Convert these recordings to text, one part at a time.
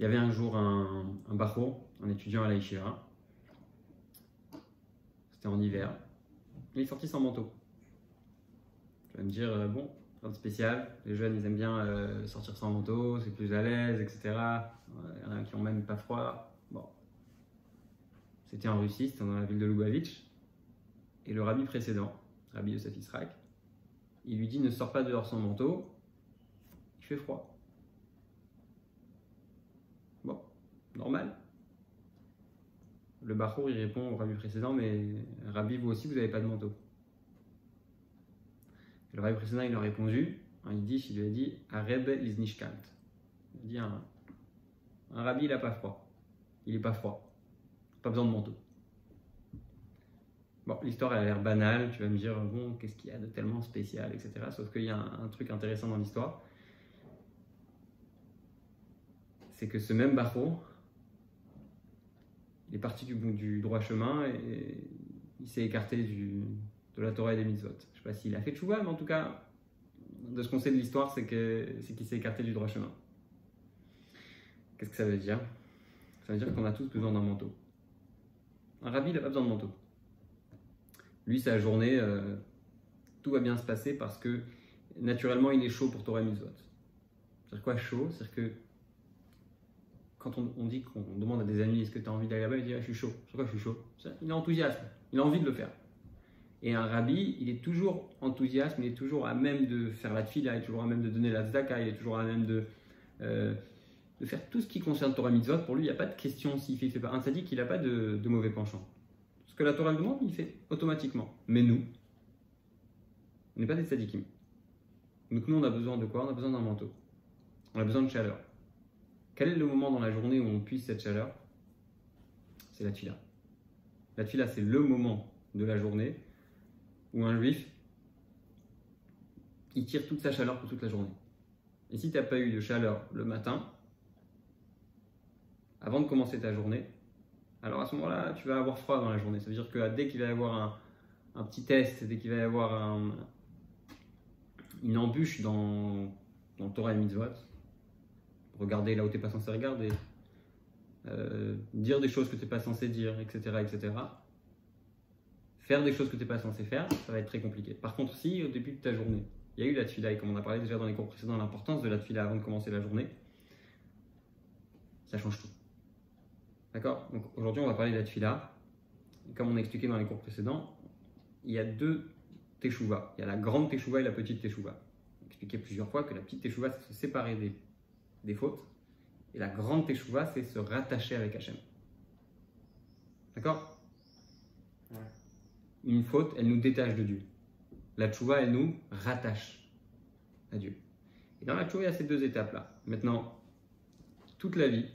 Il y avait un jour un bachor, un étudiant à la yeshiva. C'était en hiver. Il est sorti sans manteau. Tu vas me dire, bon, rien de spécial. Les jeunes, ils aiment bien sortir sans manteau, c'est plus à l'aise, etc. Il y en a qui n'ont même pas froid. Bon. C'était en Russie, c'était dans la ville de Lubavitch. Et le rabbi précédent, Rabbi Yosef Israq, il lui dit, ne sors pas dehors sans manteau, il fait froid. Bon, normal. Le bachor, il répond au rabbi précédent, mais rabbi, vous aussi, vous n'avez pas de manteau. Et le rabbi précédent, il lui a répondu, il lui a dit, Areb is nishkalt. Il dit, un rabbi, il n'a pas froid. Il n'est pas froid. Pas besoin de manteau. Bon, l'histoire, elle a l'air banale. Tu vas me dire, bon, qu'est-ce qu'il y a de tellement spécial, etc. Sauf qu'il y a un truc intéressant dans l'histoire. C'est que ce même bachor, il est parti du droit chemin et il s'est écarté de la Torah et des mitzvot. Je ne sais pas s'il a fait tchouva, mais en tout cas, de ce qu'on sait de l'histoire, c'est qu'il s'est écarté du droit chemin. Qu'est-ce que ça veut dire? Ça veut dire qu'on a tous besoin d'un manteau. Un rabbi, il n'a pas besoin de manteau. Lui, sa journée, tout va bien se passer parce que naturellement, il est chaud pour Torah et mitzvot. C'est-à-dire quoi chaud? C'est-à-dire que quand on dit qu'on demande à des amis, est-ce que tu as envie d'aller là-bas? Il dit, ah, je suis chaud. Pourquoi je suis chaud? Il est enthousiaste, il a envie de le faire. Et un rabbi, il est toujours enthousiaste, il est toujours à même de faire la tfila, il est toujours à même de donner la tzedaka, il est toujours à même de faire tout ce qui concerne Torah mitzvot. Pour lui, il n'y a pas de question s'il fait pas. Un tzaddik, il n'a pas de mauvais penchant. Ce que la Torah le demande, il fait automatiquement. Mais nous, on n'est pas des tzaddikim. Donc nous, on a besoin de quoi? On a besoin d'un manteau. On a besoin de chaleur. Quel est le moment dans la journée où on puise cette chaleur? C'est la tfila. La tfila, c'est le moment de la journée où un juif, il tire toute sa chaleur pour toute la journée. Et si tu n'as pas eu de chaleur le matin, avant de commencer ta journée, alors à ce moment-là, tu vas avoir froid dans la journée. Ça veut dire que dès qu'il va y avoir un petit test, dès qu'il va y avoir une embûche dans Torah et Mitzvot, regarder là où tu n'es pas censé regarder, dire des choses que tu n'es pas censé dire, etc., etc., faire des choses que tu n'es pas censé faire, ça va être très compliqué. Par contre, si au début de ta journée, il y a eu la tfila, et comme on a parlé déjà dans les cours précédents, l'importance de la tfila avant de commencer la journée, ça change tout. D'accord? Donc aujourd'hui, on va parler de la tfila. Comme on a expliqué dans les cours précédents, il y a deux teshuvah. Il y a la grande teshuvah et la petite teshuvah. On a expliqué plusieurs fois que la petite teshuvah, c'est se séparer des fautes. Et la grande teshuvah, c'est se rattacher avec Hachem. D'accord? Ouais. Une faute, elle nous détache de Dieu. La teshuvah, elle nous rattache à Dieu. Et dans la teshuvah, il y a ces deux étapes-là. Maintenant, toute la vie,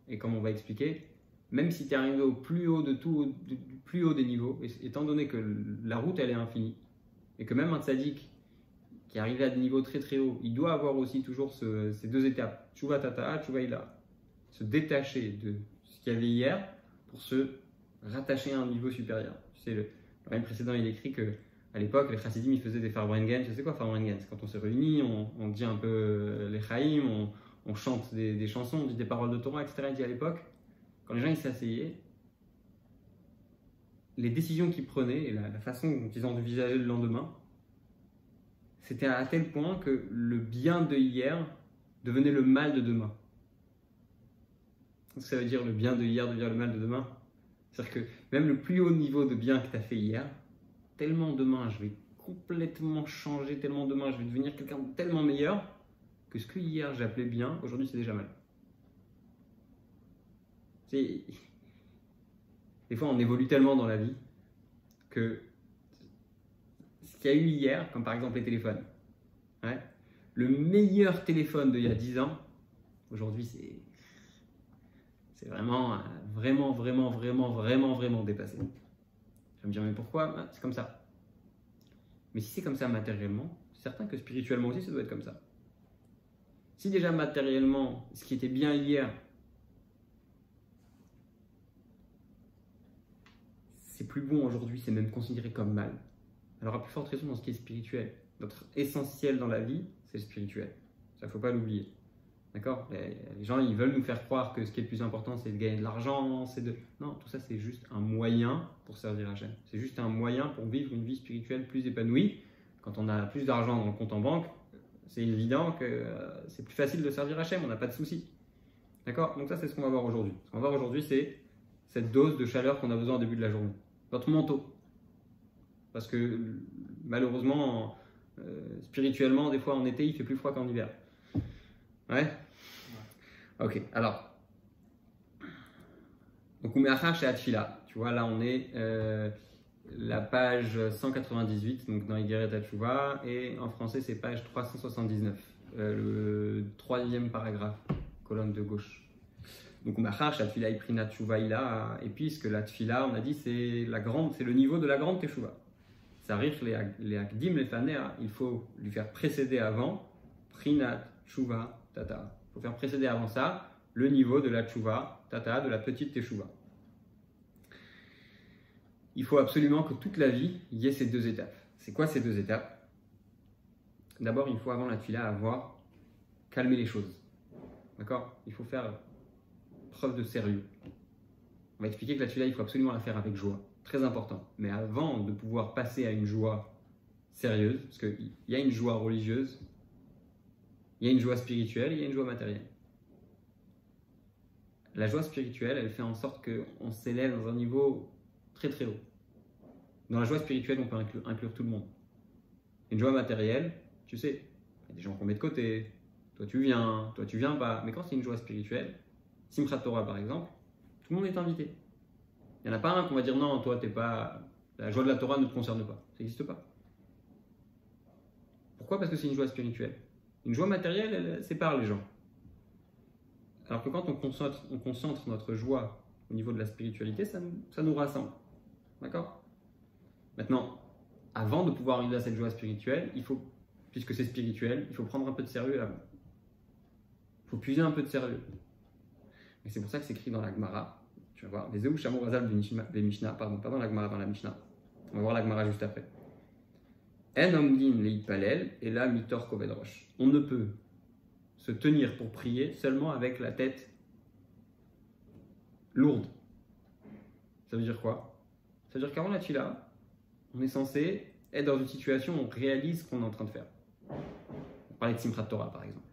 et comme on va expliquer, même si tu es arrivé au plus haut du plus haut des niveaux, étant donné que la route elle est infinie, et que même un tzaddik qui est arrivé à des niveaux très très hauts, il doit avoir aussi toujours ces deux étapes, tchouva tata'a, tchouva ila, se détacher de ce qu'il y avait hier pour se rattacher à un niveau supérieur. Tu sais, le règne précédent il écrit que à l'époque les chassidim ils faisaient des farbrengen. Tu sais quoi farbrengen? C'est quand on se réunit, on dit un peu les chaïm, on chante des chansons, on dit des paroles de Torah, etc. Il dit à l'époque, quand les gens ils s'asseyaient, les décisions qu'ils prenaient et la façon dont ils envisageaient le lendemain, c'était à tel point que le bien de hier devenait le mal de demain. Qu'est-ce que ça veut dire le bien de hier devient le mal de demain? C'est-à-dire que même le plus haut niveau de bien que tu as fait hier, tellement demain je vais complètement changer, tellement demain je vais devenir quelqu'un de tellement meilleur que ce que hier j'appelais bien, aujourd'hui c'est déjà mal. Des fois, on évolue tellement dans la vie que ce qu'il y a eu hier, comme par exemple les téléphones, ouais, le meilleur téléphone d'il y a 10 ans, aujourd'hui, c'est vraiment dépassé. Je vais me dire, mais pourquoi? C'est comme ça. Mais si c'est comme ça matériellement, c'est certain que spirituellement aussi, ça doit être comme ça. Si déjà matériellement, ce qui était bien hier, c'est plus bon aujourd'hui, c'est même considéré comme mal. Alors à plus forte raison dans ce qui est spirituel. Notre essentiel dans la vie, c'est le spirituel. Ça, il ne faut pas l'oublier. D'accord? Les gens, ils veulent nous faire croire que ce qui est le plus important, c'est de gagner de l'argent, Non, tout ça, c'est juste un moyen pour servir Hachem. C'est juste un moyen pour vivre une vie spirituelle plus épanouie. Quand on a plus d'argent dans le compte en banque, c'est évident que c'est plus facile de servir Hachem, on n'a pas de soucis. D'accord? Donc ça, c'est ce qu'on va voir aujourd'hui. Ce qu'on va voir aujourd'hui, c'est cette dose de chaleur qu'on a besoin au début de la journée. Notre manteau. Parce que malheureusement, spirituellement, des fois en été, il fait plus froid qu'en hiver. Ouais? Ok, alors. Donc, Umeachar chez Atfila. Tu vois, là, on est la page 198, donc dans Igeret Hatshuva, et en français, c'est page 379, le troisième paragraphe, colonne de gauche. Donc, Umeachar chez Atfila, Iprina Tshuva, et puisque la Tfila, on a dit, c'est le niveau de la grande Teshuva. Ça arrive, les Akdim, les Fanea, il faut lui faire précéder avant, Prinat Tshuva Tata. Il faut faire précéder avant ça le niveau de la Tshuva Tata, de la petite Teshuva. Il faut absolument que toute la vie, il y ait ces deux étapes. C'est quoi ces deux étapes? D'abord, il faut avant la Tfila avoir calmé les choses. D'accord? Il faut faire preuve de sérieux. On va expliquer que la Tfila, il faut absolument la faire avec joie. Très important. Mais avant de pouvoir passer à une joie sérieuse, parce qu'il y a une joie religieuse, il y a une joie spirituelle, il y a une joie matérielle. La joie spirituelle, elle fait en sorte qu'on s'élève dans un niveau très très haut. Dans la joie spirituelle, on peut inclure tout le monde. Une joie matérielle, tu sais, il y a des gens qu'on met de côté, toi tu viens pas. Mais quand c'est une joie spirituelle, Simchat Torah par exemple, tout le monde est invité. Il n'y en a pas un qu'on va dire non, toi t'es pas. La joie de la Torah ne te concerne pas. Ça n'existe pas. Pourquoi? Parce que c'est une joie spirituelle. Une joie matérielle, elle sépare les gens. Alors que quand on concentre notre joie au niveau de la spiritualité, ça nous rassemble. D'accord? Maintenant, avant de pouvoir arriver à cette joie spirituelle, puisque c'est spirituel, il faut prendre un peu de sérieux avant. Il faut puiser un peu de sérieux. Et c'est pour ça que c'est écrit dans la Gemara. Tu vas voir, Vezeu Shamor Azal de Mishnah, pardon, pas dans la Gemara, dans la Mishnah. On va voir la Gemara juste après. En omdin leipalel et la mitor koved rosh. On ne peut se tenir pour prier seulement avec la tête lourde. Ça veut dire quoi? Ça veut dire qu'avant la tfila, on est censé être dans une situation où on réalise ce qu'on est en train de faire. On parlait de Simchat Torah par exemple.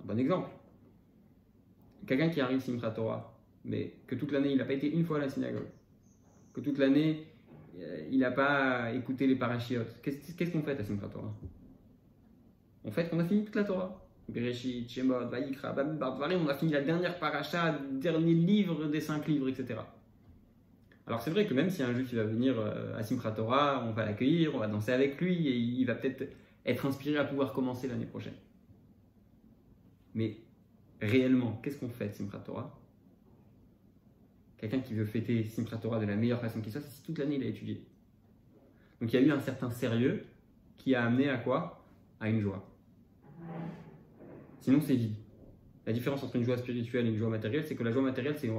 Un bon exemple. Quelqu'un qui arrive Simchat Torah, mais que toute l'année il n'a pas été une fois à la synagogue, que toute l'année il n'a pas écouté les parachiotes. Qu'est-ce qu'on fait à Simchat Torah? On fait qu'on a fini toute la Torah. Bereshit, Shemot, Vayikra, Bamidbar Dvarim, on a fini la dernière paracha, le dernier livre des 5 livres, etc. Alors c'est vrai que même si un juif il va venir à Simchat Torah, on va l'accueillir, on va danser avec lui et il va peut-être être inspiré à pouvoir commencer l'année prochaine. Mais réellement, qu'est-ce qu'on fait de Simchat Torah? Quelqu'un qui veut fêter Simchat Torah de la meilleure façon qu'il soit, c'est si toute l'année il a étudié. Donc il y a eu un certain sérieux qui a amené à quoi? À une joie. Sinon c'est vide. La différence entre une joie spirituelle et une joie matérielle, c'est que la joie matérielle, c'est les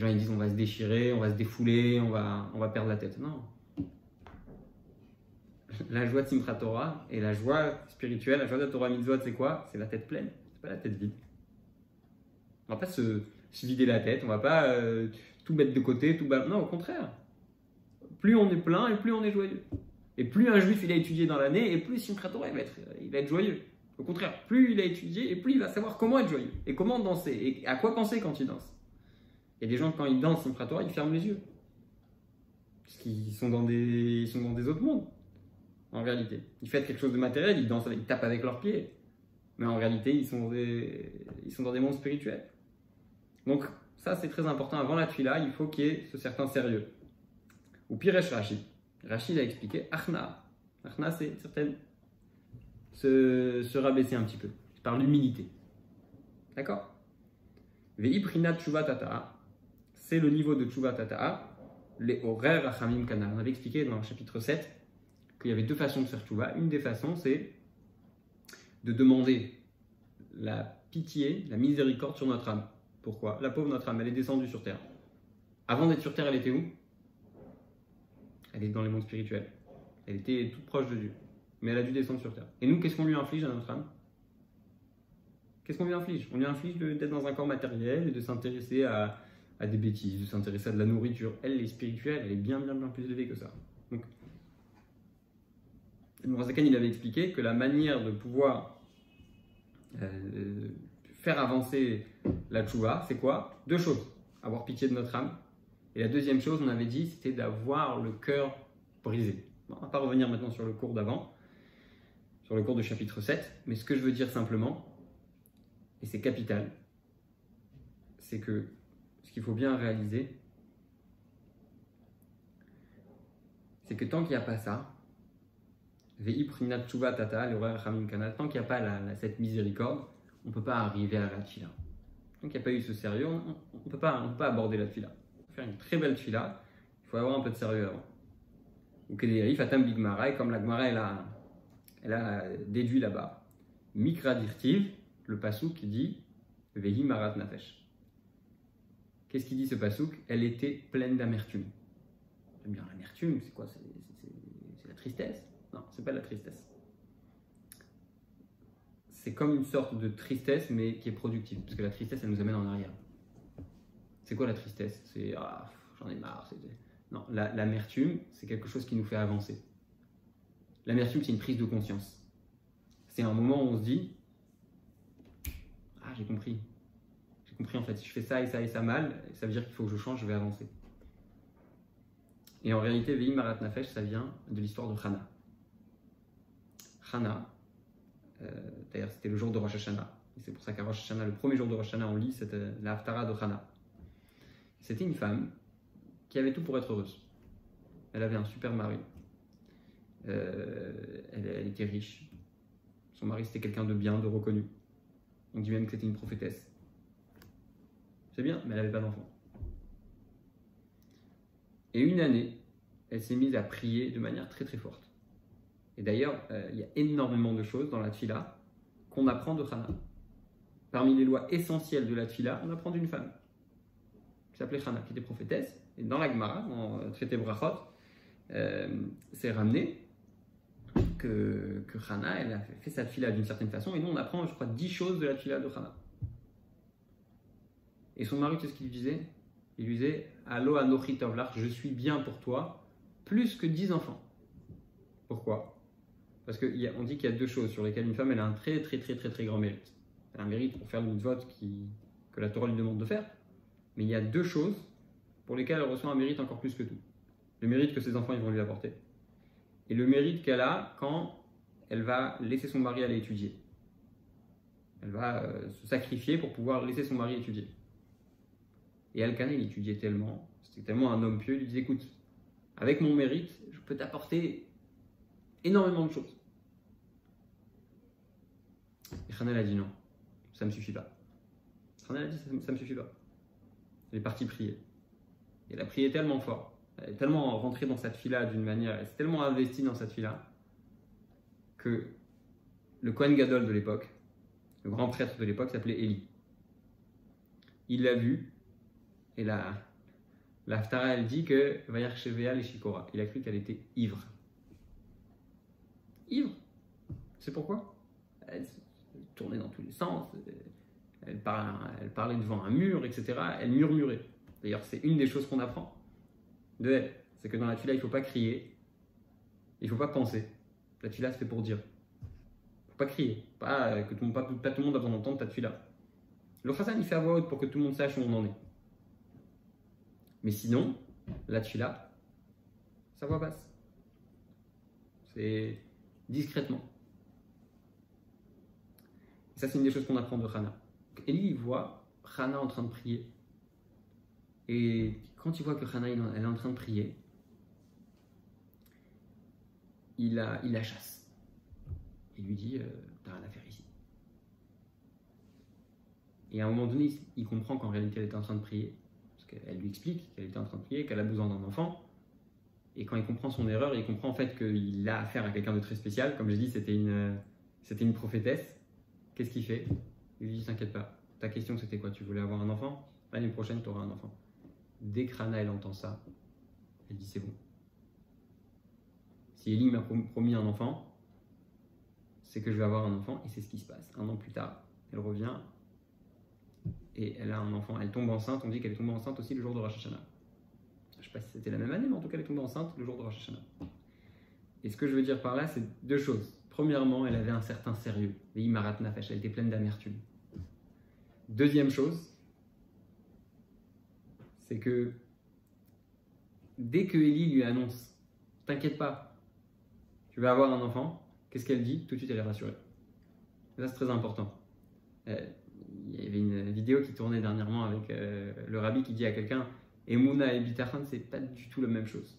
gens ils disent on va se déchirer, on va se défouler, on va perdre la tête. Non. La joie de Simchat Torah et la joie spirituelle, la joie de la Torah Mitzvot, c'est quoi? C'est la tête pleine, c'est pas la tête vide. On va pas se vider la tête, on va pas tout mettre de côté, non, au contraire. Plus on est plein et plus on est joyeux. Et plus un juif il a étudié dans l'année, et plus Simchat Torah il va être joyeux. Au contraire, plus il a étudié, et plus il va savoir comment être joyeux, et comment danser, et à quoi penser quand il danse. Il y a des gens, quand ils dansent Simchat Torah, ils ferment les yeux. Parce qu'ils sont dans des autres mondes, en réalité. Ils font quelque chose de matériel, ils tapent avec leurs pieds. Mais en réalité, ils sont dans des mondes spirituels. Donc, ça, c'est très important. Avant la tfila, il faut qu'il y ait ce certain sérieux. Ou Piresh Rashi. Rashi a expliqué Achna. Achna, c'est se rabaisser un petit peu. Par l'humilité. D'accord? Vei Prina Tshuva Tata. C'est le niveau de Tshuva Tata. Les horaires Achamim Kanal. On avait expliqué dans le chapitre 7 qu'il y avait deux façons de faire Tshuva. Une des façons, c'est de demander la pitié, la miséricorde sur notre âme. Pourquoi? La pauvre notre âme, elle est descendue sur terre. Avant d'être sur terre, elle était où? Elle est dans les mondes spirituels. Elle était toute proche de Dieu. Mais elle a dû descendre sur terre. Et nous, qu'est-ce qu'on lui inflige à notre âme? Qu'est-ce qu'on lui inflige? On lui inflige d'être dans un corps matériel et de s'intéresser à des bêtises, de s'intéresser à de la nourriture. Elle est spirituelle, elle est bien plus élevée que ça. Donc, Mourazakan, il avait expliqué que la manière de pouvoir faire avancer la tchouva, c'est quoi? Deux choses. Avoir pitié de notre âme. Et la deuxième chose, on avait dit, c'était d'avoir le cœur brisé. Bon, on ne va pas revenir maintenant sur le cours d'avant, sur le cours de chapitre 7, mais ce que je veux dire simplement, et c'est capital, c'est que ce qu'il faut bien réaliser, c'est que tant qu'il n'y a pas ça, tant qu'il n'y a pas cette miséricorde, on ne peut pas arriver à la tfila. Tant qu'il n'y a pas eu ce sérieux, on ne peut pas aborder la tfila. Pour faire une très belle tfila, il faut avoir un peu de sérieux avant. Ou que des fatam bigmara, comme la Gemara elle a déduit là-bas. Mikra dirtiv, le pasouk qui dit Vehi marat nafesh. Qu'est-ce qu'il dit ce pasouk? Elle était pleine d'amertume. J'aime bien l'amertume, c'est quoi? C'est la tristesse? Non, c'est pas la tristesse. C'est comme une sorte de tristesse, mais qui est productive. Parce que la tristesse, elle nous amène en arrière. C'est quoi la tristesse? C'est j'en ai marre. Non, l'amertume, c'est quelque chose qui nous fait avancer. L'amertume, c'est une prise de conscience. C'est un moment où on se dit j'ai compris. J'ai compris en fait, si je fais ça et ça mal, ça veut dire qu'il faut que je change, je vais avancer. Et en réalité, Vehi Marat Nafesh, ça vient de l'histoire de Hana. Hana, d'ailleurs c'était le jour de Rosh Hashanah. Et c'est pour ça qu'à Rosh Hashanah, le premier jour de Rosh Hashanah, on lit la Haftara de Hana. C'était une femme qui avait tout pour être heureuse. Elle avait un super mari. Elle était riche. Son mari c'était quelqu'un de bien, de reconnu. On dit même que c'était une prophétesse. C'est bien, mais elle n'avait pas d'enfant. Et une année, elle s'est mise à prier de manière très très forte. Et d'ailleurs, il y a énormément de choses dans la tfila qu'on apprend de Hana. Parmi les lois essentielles de la tfila, on apprend d'une femme qui s'appelait Hana, qui était prophétesse. Et dans la Gemara, dans le traité Brachot, c'est ramené que Hana, elle a fait sa tfila d'une certaine façon. Et nous, on apprend, je crois, 10 choses de la tfila de Hana. Et son mari, qu'est-ce qu'il lui disait? Il lui disait Allo anochi tovlach, je suis bien pour toi, plus que 10 enfants. Pourquoi? Parce qu'on dit qu'il y a deux choses sur lesquelles une femme elle a un très grand mérite. Elle a un mérite pour faire le mitzvot que la Torah lui demande de faire, mais il y a deux choses pour lesquelles elle reçoit un mérite encore plus que tout. Le mérite que ses enfants ils vont lui apporter, et le mérite qu'elle a quand elle va laisser son mari aller étudier. Elle va se sacrifier pour pouvoir laisser son mari étudier. Et Elkana, il étudiait tellement, c'était tellement un homme pieux, il lui disait écoute, avec mon mérite, je peux t'apporter énormément de choses. Et Hana a dit non, ça ne me suffit pas. Hana a dit ça ne me suffit pas. Elle est partie prier. Et elle a prié tellement fort, elle est tellement rentrée dans cette fila d'une manière, elle s'est tellement investie dans cette fila que le Kohen Gadol de l'époque, le grand prêtre de l'époque s'appelait Élie. Il l'a vu. Et la Haftara, elle dit que Vayar Shevea les Shikora. Il a cru qu'elle était ivre. Ivre. C'est pourquoi? Elle tournait dans tous les sens. Elle parlait devant un mur, etc. Elle murmurait. D'ailleurs, c'est une des choses qu'on apprend de elle. C'est que dans la tfila, il ne faut pas crier. Il ne faut pas penser. La tfila, c'est fait pour dire. Il ne faut pas crier. Pas tout le monde a besoin d'entendre ta tfila. Le Chassan, il fait à voix haute pour que tout le monde sache où on en est. Mais sinon, la tfila, sa voix basse. C'est discrètement. Et ça, c'est une des choses qu'on apprend de Hana. Élie, il voit Hana en train de prier. Et quand il voit que Hana elle est en train de prier, il la chasse. Il lui dit t'as rien à faire ici. Et à un moment donné, il comprend qu'en réalité, elle était en train de prier. Elle lui explique qu'elle était en train de prier, qu'elle a besoin d'un enfant. Et quand il comprend son erreur, il comprend en fait qu'il a affaire à quelqu'un de très spécial. Comme j'ai dit, c'était une prophétesse. Qu'est-ce qu'il fait? Il lui dit t'inquiète pas, ta question c'était quoi? Tu voulais avoir un enfant? L'année prochaine, tu auras un enfant. Dès que Hana elle entend ça, elle dit c'est bon. Si Élie m'a promis un enfant, c'est que je vais avoir un enfant. Et c'est ce qui se passe. Un an plus tard, elle revient, et elle a un enfant. Elle tombe enceinte, on dit qu'elle est tombée enceinte aussi le jour de Rosh Hashanah. Je ne sais pas si c'était la même année, mais en tout cas, elle est tombée enceinte le jour de Rosh Hashanah. Et ce que je veux dire par là, c'est deux choses. Premièrement, elle avait un certain sérieux. Marat Nafesh, elle était pleine d'amertume. Deuxième chose, c'est que dès que Élie lui annonce, t'inquiète pas, tu vas avoir un enfant, qu'est-ce qu'elle dit? Tout de suite, elle est rassurée. Et ça, c'est très important. Il y avait une vidéo qui tournait dernièrement avec le rabbi qui dit à quelqu'un, Emouna et Bitachon, c'est pas du tout la même chose.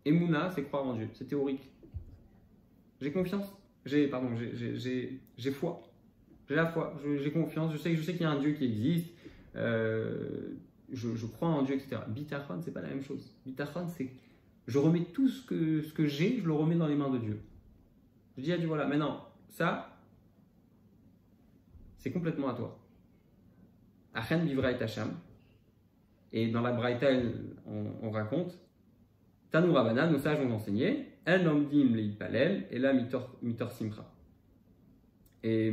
Emouna, c'est croire en Dieu, c'est théorique. J'ai confiance, j'ai foi. J'ai la foi, j'ai confiance, je sais qu'il y a un Dieu qui existe, je crois en Dieu, etc. Bitachon, c'est pas la même chose. Bitachon, c'est je remets tout ce que j'ai, je le remets dans les mains de Dieu. Je dis à Dieu, voilà, maintenant, ça, c'est complètement à toi. Achen vivra et Hacham. Et dans la Braïta, on raconte, Tanu Rabbanan, nos sages ont enseigné, En omdim leipalel, et là mitor simcha. Et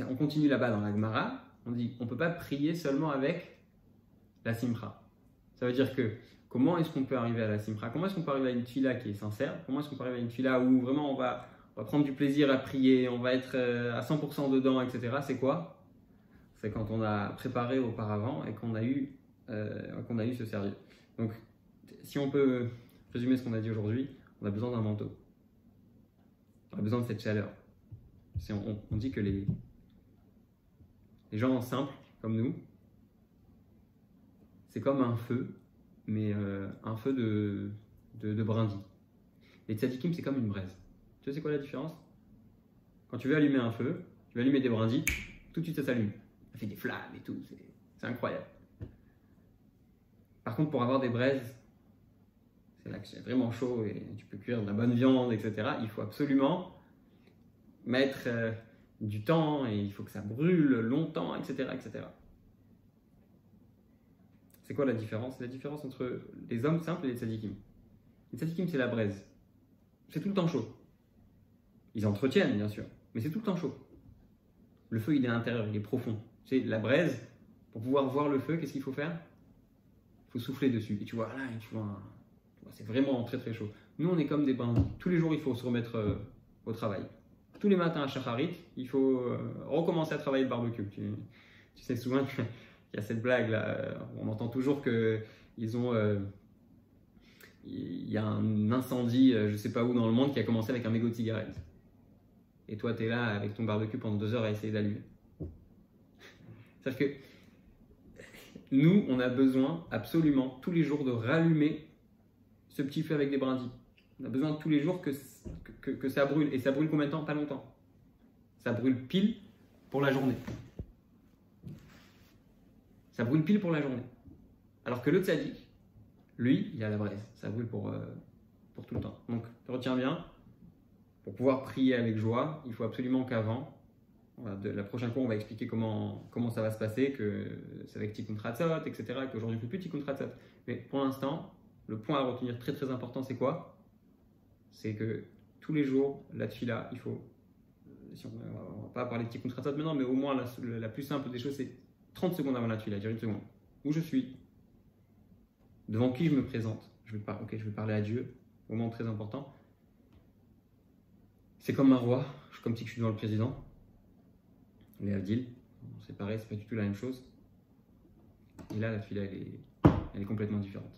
on continue là-bas dans la Gemara, on dit on ne peut pas prier seulement avec la simcha. Ça veut dire que comment est-ce qu'on peut arriver à la simcha? Comment est-ce qu'on peut arriver à une tfila qui est sincère? Comment est-ce qu'on peut arriver à une tfila où vraiment on va prendre du plaisir à prier, on va être à 100% dedans, etc. C'est quoi? C'est quand on a préparé auparavant et qu'on a eu ce sérieux. Donc, si on peut résumer ce qu'on a dit aujourd'hui, on a besoin d'un manteau. On a besoin de cette chaleur. On dit que les gens simples, comme nous, c'est comme un feu, mais un feu de brindilles. Les tzadikim, c'est comme une braise. Tu sais c'est quoi la différence? Quand tu veux allumer un feu, tu veux allumer des brindilles, tout de suite ça s'allume. Ça fait des flammes et tout, c'est incroyable. Par contre, pour avoir des braises, c'est là que c'est vraiment chaud et tu peux cuire de la bonne viande, etc. Il faut absolument mettre du temps et il faut que ça brûle longtemps, etc. etc. C'est quoi la différence? C'est la différence entre les hommes simples et les tzadikim. Les tzadikim, c'est la braise. C'est tout le temps chaud. Ils entretiennent, bien sûr, mais c'est tout le temps chaud. Le feu, il est à l'intérieur, il est profond. C'est la braise, pour pouvoir voir le feu, qu'est-ce qu'il faut faire? Il faut souffler dessus. Et tu vois, là, c'est vraiment très très chaud. Nous, on est comme des bains. Tous les jours, il faut se remettre au travail. Tous les matins à Shacharit, il faut recommencer à travailler le barbecue. Tu sais souvent qu'il y a cette blague là, on entend toujours qu'ils ont... il y a un incendie, je ne sais pas où dans le monde, qui a commencé avec un mégot de cigarette. Et toi, tu es là avec ton barbecue pendant 2 heures à essayer d'allumer. C'est-à-dire que nous, on a besoin absolument tous les jours de rallumer ce petit feu avec des brindilles. On a besoin tous les jours que ça brûle. Et ça brûle combien de temps? Pas longtemps. Ça brûle pile pour la journée. Ça brûle pile pour la journée. Alors que le tzaddik, lui, il a la braise. Ça brûle pour tout le temps. Donc, tu retiens bien, pour pouvoir prier avec joie, il faut absolument qu'avant, la prochaine fois, on va expliquer comment ça va se passer, que c'est avec Tikkun Chatzot, etc., qu'aujourd'hui, il ne faut plus Tikkun Chatzot. Mais pour l'instant, le point à retenir très très important, c'est quoi? C'est que tous les jours, la tfila, il faut, on ne va pas parler de Tikkun Chatzot maintenant, mais au moins la plus simple des choses, c'est 30 secondes avant la tfila, dire une seconde. Où je suis? Devant qui je me présente? Je vais parler à Dieu, moment très important. C'est comme un roi, comme si je suis devant le président. Les Avdil, c'est pareil, c'est pas du tout la même chose. Et là, la tfila, elle est complètement différente.